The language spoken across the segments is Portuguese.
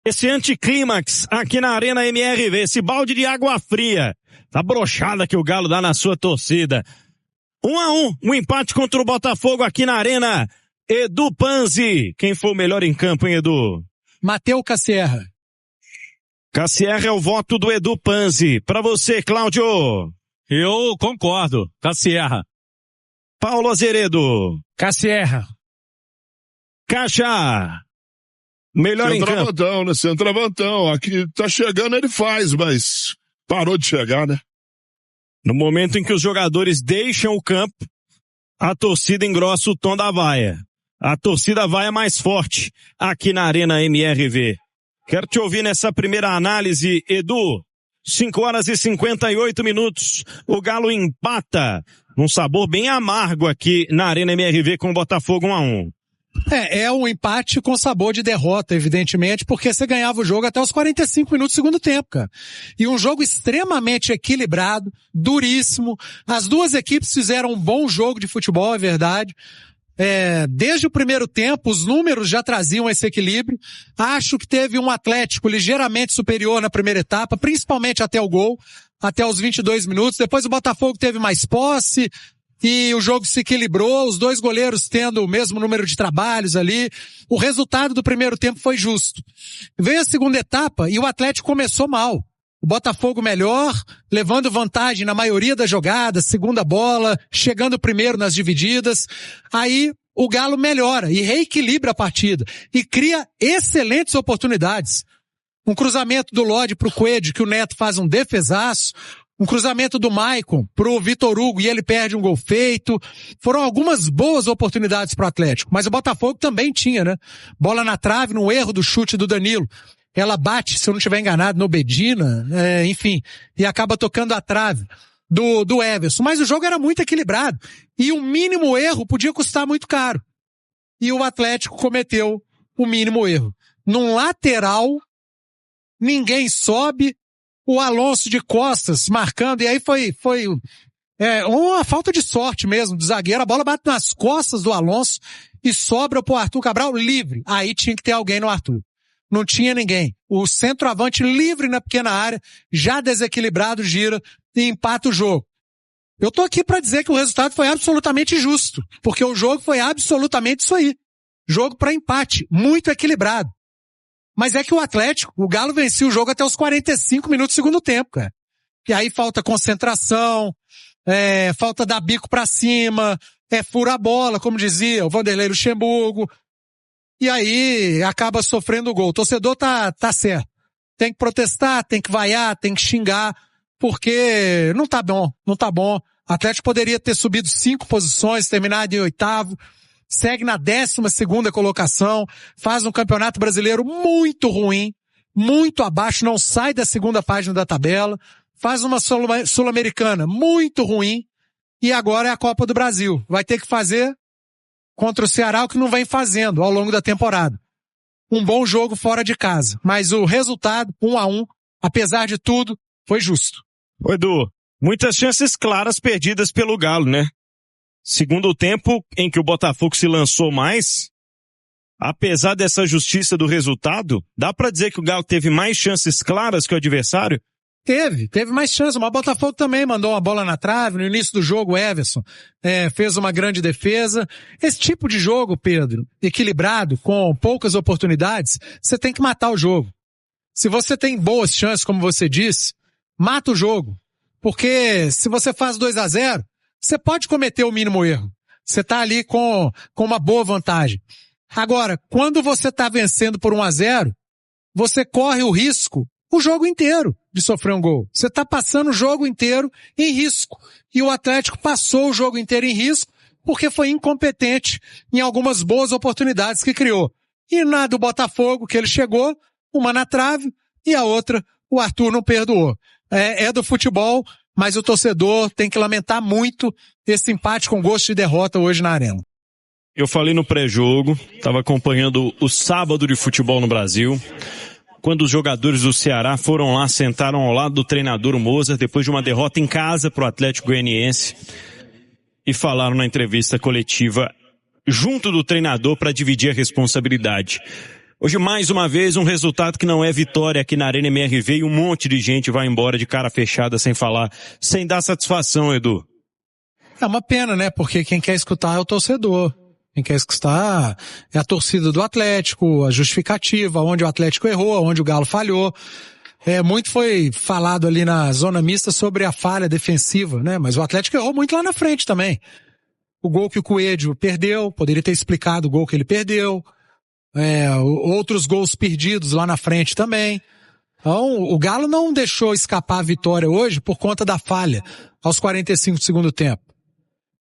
Esse anticlímax aqui na Arena MRV, esse balde de água fria, tá broxada que o Galo dá na sua torcida. 1-1, um empate contra o Botafogo aqui na Arena. Edu Panzi, quem foi o melhor em campo, hein, Edu? Matheus Cassierra. Cassierra é o voto do Edu Panzi. Pra você, Cláudio. Eu concordo, Cassierra. Paulo Azeredo. Cassierra. Caixa. Melhor em campo. Centroavantão, né? Centroavantão. Aqui tá chegando, ele faz, mas parou de chegar, né? No momento em que os jogadores deixam o campo, a torcida engrossa o tom da vaia. A torcida vaia mais forte aqui na Arena MRV. Quero te ouvir nessa primeira análise, Edu. 5h58. O Galo empata num sabor bem amargo aqui na Arena MRV com o Botafogo 1-1. É um empate com sabor de derrota, evidentemente, porque você ganhava o jogo até os 45 minutos do segundo tempo, cara. E um jogo extremamente equilibrado, duríssimo. As duas equipes fizeram um bom jogo de futebol, é verdade. Desde o primeiro tempo, os números já traziam esse equilíbrio. Acho que teve um Atlético ligeiramente superior na primeira etapa, principalmente até o gol, até os 22 minutos. Depois o Botafogo teve mais posse, e o jogo se equilibrou, os dois goleiros tendo o mesmo número de trabalhos ali. O resultado do primeiro tempo foi justo. Veio a segunda etapa e o Atlético começou mal. O Botafogo melhor, levando vantagem na maioria das jogadas, segunda bola, chegando primeiro nas divididas. Aí o Galo melhora e reequilibra a partida e cria excelentes oportunidades. Um cruzamento do Lodi pro Coelho, que o Neto faz um defesaço. Um cruzamento do Maicon pro Vitor Hugo e ele perde um gol feito. Foram algumas boas oportunidades pro Atlético, mas o Botafogo também tinha, né? Bola na trave, no erro do chute do Danilo. Ela bate, se eu não estiver enganado, no Bedina, enfim, e acaba tocando a trave do Everson. Mas o jogo era muito equilibrado e o mínimo erro podia custar muito caro. E o Atlético cometeu o mínimo erro. Num lateral, ninguém sobe, o Alonso de costas marcando, e aí foi uma falta de sorte mesmo do zagueiro. A bola bate nas costas do Alonso e sobra pro Arthur Cabral livre. Aí tinha que ter alguém no Arthur. Não tinha ninguém. O centroavante livre na pequena área, já desequilibrado, gira e empata o jogo. Eu tô aqui para dizer que o resultado foi absolutamente justo, porque o jogo foi absolutamente isso aí. Jogo para empate, muito equilibrado. Mas é que o Atlético, o Galo venceu o jogo até os 45 minutos do segundo tempo, cara. E aí falta concentração, falta dar bico pra cima, fura a bola, como dizia o Vanderlei Luxemburgo. E aí acaba sofrendo o gol. O torcedor tá certo. Tem que protestar, tem que vaiar, tem que xingar, porque não tá bom, não tá bom. O Atlético poderia ter subido 5 posições, terminado em 8º. Segue na 12ª colocação, faz um campeonato brasileiro muito ruim, muito abaixo, não sai da segunda página da tabela, faz uma sul-americana muito ruim, e agora é a Copa do Brasil. Vai ter que fazer contra o Ceará o que não vem fazendo ao longo da temporada. Um bom jogo fora de casa, mas o resultado, 1-1, apesar de tudo, foi justo. Ô Edu, muitas chances claras perdidas pelo Galo, né? Segundo tempo em que o Botafogo se lançou mais, apesar dessa justiça do resultado, dá pra dizer que o Galo teve mais chances claras que o adversário? Teve mais chances, mas o Botafogo também mandou uma bola na trave. No início do jogo, o Everson fez uma grande defesa. Esse tipo de jogo, Pedro, equilibrado, com poucas oportunidades, você tem que matar o jogo. Se você tem boas chances, como você disse, mata o jogo. Porque se você faz 2-0, você pode cometer o mínimo erro. Você tá ali com uma boa vantagem. Agora, quando você tá vencendo por 1-0, você corre o risco o jogo inteiro de sofrer um gol. Você tá passando o jogo inteiro em risco. E o Atlético passou o jogo inteiro em risco porque foi incompetente em algumas boas oportunidades que criou. E na do Botafogo, que ele chegou, uma na trave e a outra o Arthur não perdoou. É do futebol, mas o torcedor tem que lamentar muito esse empate com gosto de derrota hoje na Arena. Eu falei no pré-jogo, estava acompanhando o sábado de futebol no Brasil, quando os jogadores do Ceará foram lá, sentaram ao lado do treinador, o Mozart, depois de uma derrota em casa para o Atlético Goianiense, e falaram na entrevista coletiva, junto do treinador, para dividir a responsabilidade. Hoje, mais uma vez, um resultado que não é vitória aqui na Arena MRV e um monte de gente vai embora de cara fechada sem falar, sem dar satisfação, Edu. É uma pena, né? Porque quem quer escutar é o torcedor. Quem quer escutar é a torcida do Atlético, a justificativa, onde o Atlético errou, onde o Galo falhou. Muito foi falado ali na zona mista sobre a falha defensiva, né? Mas o Atlético errou muito lá na frente também. O gol que o Coelho perdeu, poderia ter explicado o gol que ele perdeu. Outros gols perdidos lá na frente também. Então, o Galo não deixou escapar a vitória hoje por conta da falha aos 45 do segundo tempo.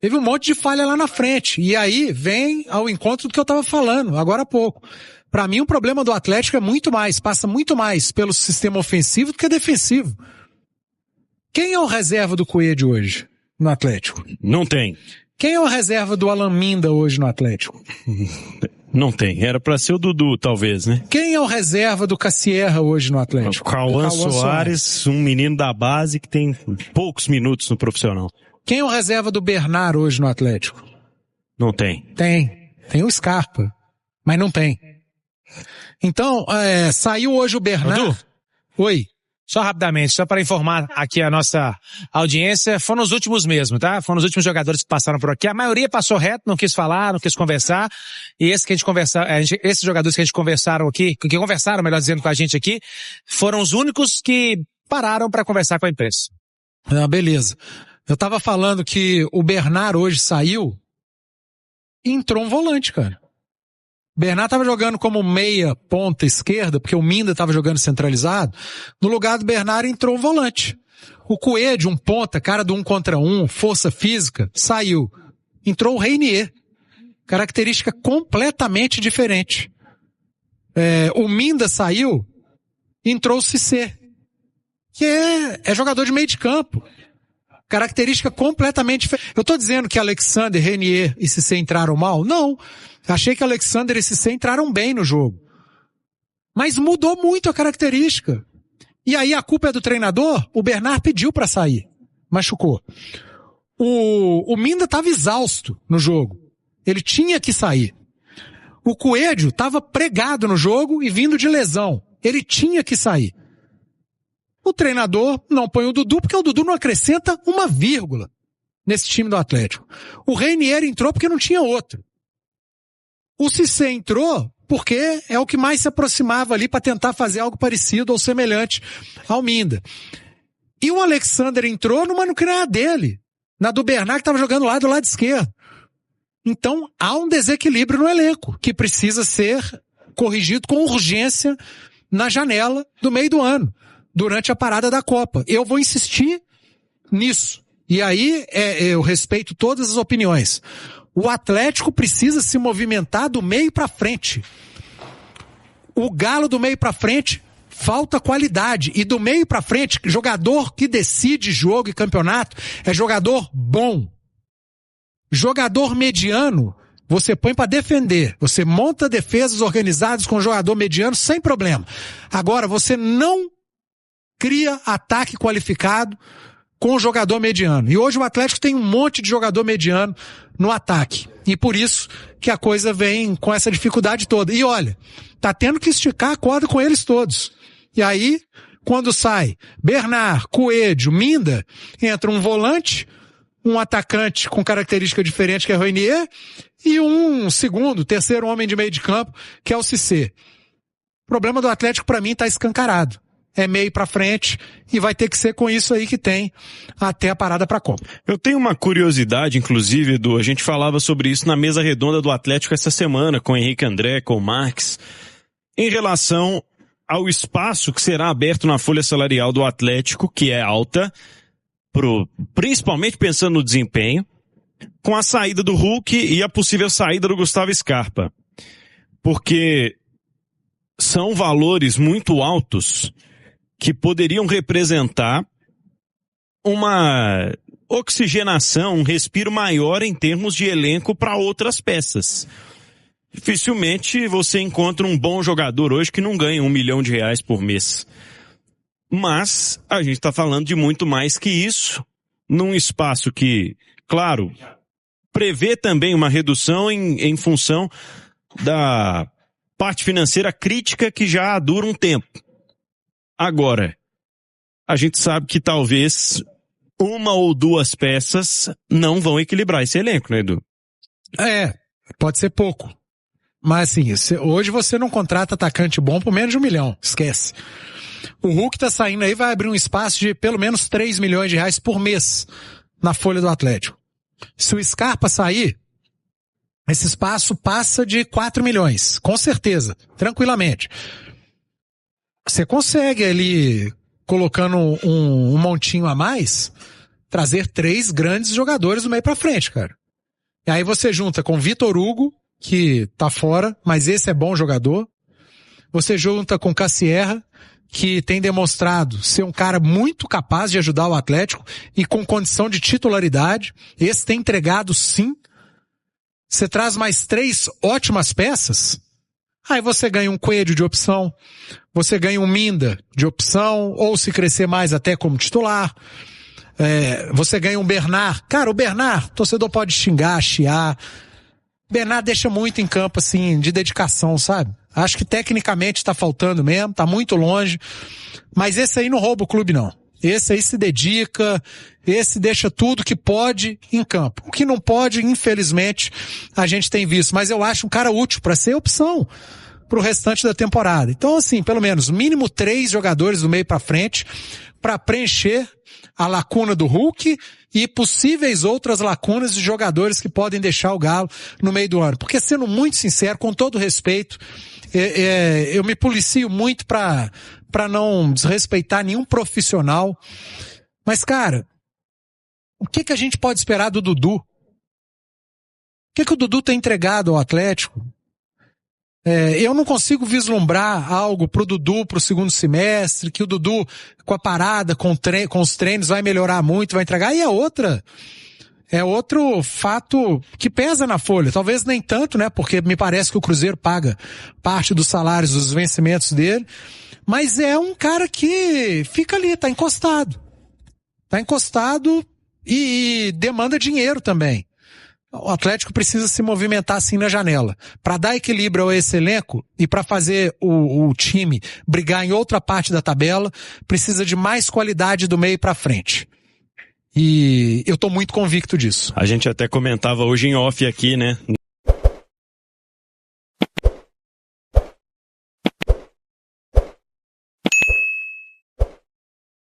Teve um monte de falha lá na frente. E aí vem ao encontro do que eu estava falando agora há pouco. Para mim, o problema do Atlético passa muito mais pelo sistema ofensivo do que defensivo. Quem é o reserva do Coelho hoje no Atlético? Não tem. Quem é o reserva do Alan Minda hoje no Atlético? Não tem. Era pra ser o Dudu, talvez, né? Quem é o reserva do Cassierra hoje no Atlético? O Cauã Soares, um menino da base que tem poucos minutos no profissional. Quem é o reserva do Bernard hoje no Atlético? Não tem. Tem o Scarpa, mas não tem. Então, saiu hoje o Bernard. Edu? Oi. Só rapidamente, só para informar aqui a nossa audiência, foram os últimos mesmo, tá? Foram os últimos jogadores que passaram por aqui. A maioria passou reto, não quis falar, não quis conversar. E esses jogadores que a gente conversaram aqui, que conversaram, melhor dizendo, com a gente aqui, foram os únicos que pararam para conversar com a imprensa. Beleza. Eu tava falando que o Bernard hoje saiu e entrou um volante, cara. O Bernard tava jogando como meia ponta esquerda, porque o Minda tava jogando centralizado. No lugar do Bernard entrou um volante. O Coelho, um ponta, cara do 1 contra 1, força física, saiu. Entrou o Reinier. Característica completamente diferente. O Minda saiu, entrou o Cissé, que é jogador de meio de campo. Característica completamente diferente. Eu tô dizendo que Alexander, Reinier e Cissé entraram mal? Não. Achei que Alexander e Cissé entraram bem no jogo. Mas mudou muito a característica. E aí a culpa é do treinador? O Bernard pediu pra sair. Machucou. O Minda estava exausto no jogo. Ele tinha que sair. O Coelho estava pregado no jogo e vindo de lesão. Ele tinha que sair. O treinador não põe o Dudu porque o Dudu não acrescenta uma vírgula nesse time do Atlético. O Reinier entrou porque não tinha outro. O Cissé entrou porque é o que mais se aproximava ali para tentar fazer algo parecido ou semelhante ao Minda. E o Alexander entrou numa não era dele, na do Bernard que estava jogando lá do lado esquerdo. Então há um desequilíbrio no elenco que precisa ser corrigido com urgência na janela do meio do ano, durante a parada da Copa. Eu vou insistir nisso. E aí eu respeito todas as opiniões. O Atlético precisa se movimentar do meio para frente. O Galo do meio para frente falta qualidade. E do meio para frente, jogador que decide jogo e campeonato é jogador bom. Jogador mediano, você põe para defender. Você monta defesas organizadas com jogador mediano sem problema. Agora, você não cria ataque qualificado com o jogador mediano. E hoje o Atlético tem um monte de jogador mediano no ataque. E por isso que a coisa vem com essa dificuldade toda. E olha, tá tendo que esticar a corda com eles todos. E aí, quando sai Bernard, Coelho, Minda, entra um volante, um atacante com característica diferente que é o Reinier, e um segundo, terceiro homem de meio de campo, que é o Cissé. O problema do Atlético para mim tá escancarado. É meio pra frente e vai ter que ser com isso aí que tem até a parada pra Copa. Eu tenho uma curiosidade, inclusive, Edu, a gente falava sobre isso na mesa redonda do Atlético essa semana, com o Henrique André, com o Marques, em relação ao espaço que será aberto na folha salarial do Atlético, que é alta, principalmente pensando no desempenho, com a saída do Hulk e a possível saída do Gustavo Scarpa. Porque são valores muito altos que poderiam representar uma oxigenação, um respiro maior em termos de elenco para outras peças. Dificilmente você encontra um bom jogador hoje que não ganha R$1 milhão por mês. Mas a gente está falando de muito mais que isso, num espaço que, claro, prevê também uma redução em função da parte financeira crítica que já dura um tempo. Agora, a gente sabe que talvez uma ou duas peças não vão equilibrar esse elenco, né, Edu? Pode ser pouco. Mas assim, hoje você não contrata atacante bom por menos de 1 milhão, esquece. O Hulk tá saindo aí, vai abrir um espaço de pelo menos 3 milhões de reais por mês na folha do Atlético. Se o Scarpa sair, esse espaço passa de 4 milhões, com certeza, tranquilamente. Você consegue ali, colocando um montinho a mais, trazer 3 grandes jogadores do meio pra frente, cara. E aí você junta com Vitor Hugo, que tá fora, mas esse é bom jogador. Você junta com Cassierra, que tem demonstrado ser um cara muito capaz de ajudar o Atlético e com condição de titularidade. Esse tem entregado sim. Você traz mais 3 ótimas peças, aí você ganha um Coelho de opção, você ganha um Minda de opção, ou se crescer mais até como titular. Você ganha um Bernard. Cara, o Bernard, o torcedor pode xingar, chiar. Bernard deixa muito em campo, assim, de dedicação, sabe? Acho que tecnicamente tá faltando mesmo, tá muito longe. Mas esse aí não rouba o clube, não. Esse aí se dedica, esse deixa tudo que pode em campo. O que não pode, infelizmente, a gente tem visto. Mas eu acho um cara útil para ser opção pro restante da temporada. Então, assim, pelo menos, mínimo 3 jogadores do meio pra frente para preencher a lacuna do Hulk e possíveis outras lacunas de jogadores que podem deixar o Galo no meio do ano. Porque, sendo muito sincero, com todo respeito, eu me policio muito pra não desrespeitar nenhum profissional. Mas, cara, o que a gente pode esperar do Dudu? O que o Dudu tem entregado ao Atlético? Eu não consigo vislumbrar algo pro Dudu pro segundo semestre, que o Dudu, com a parada, com os treinos, vai melhorar muito, vai entregar. E é outro fato que pesa na folha. Talvez nem tanto, né? Porque me parece que o Cruzeiro paga parte dos salários, dos vencimentos dele. Mas é um cara que fica ali, tá encostado. Tá encostado e demanda dinheiro também. O Atlético precisa se movimentar assim na janela. Para dar equilíbrio a esse elenco e para fazer o time brigar em outra parte da tabela, precisa de mais qualidade do meio para frente. E eu tô muito convicto disso. A gente até comentava hoje em off aqui, né?